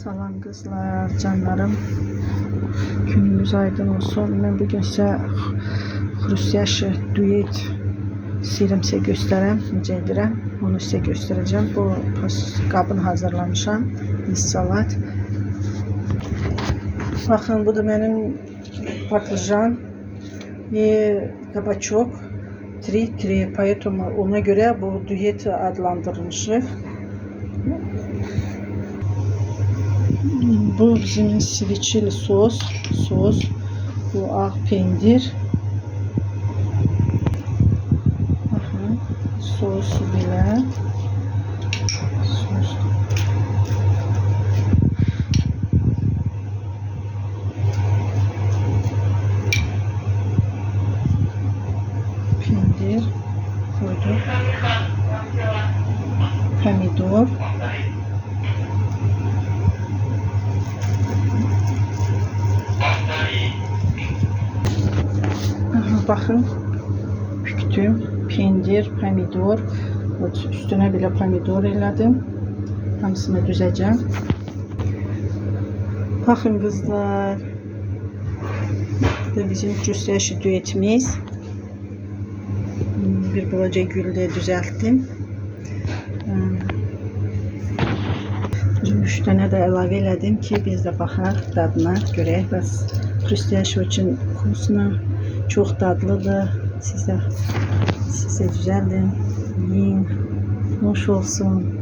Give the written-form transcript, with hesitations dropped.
Salam kızlar, canlarım. Gününüz aydın olsun. Ben bugün size Xrustiyaşı duet istəyirəm sizə göstərəm, necə edirəm. Onu sizə göstərəcəm. Bu qabını hazırlamışam. Salat. Baxın, bu da benim patlıcan ve kabaçok. Tri, поэтому ona göre bu duet adlandırılmışıq. Bu bizim sweet sos. Bu ağ pendir. Bakın, sosu bile. Sos. Pendir koyduk. Pomidor. Bakın, büktüm, pendir, pomidor, üstüne bile pomidor elədim, hamısını düzəcəm. Bakın kızlar, bu da bizim Xrustiyaşı duetimiz. Bir balaca gül de düzelttim. 3 tane de əlavə elədim ki, biz de baxaq dadına görək. Bəs Xrustiyaşı için kusuna çok tatlıdır. Size güzeldir. Yiyin. Hoş olsun.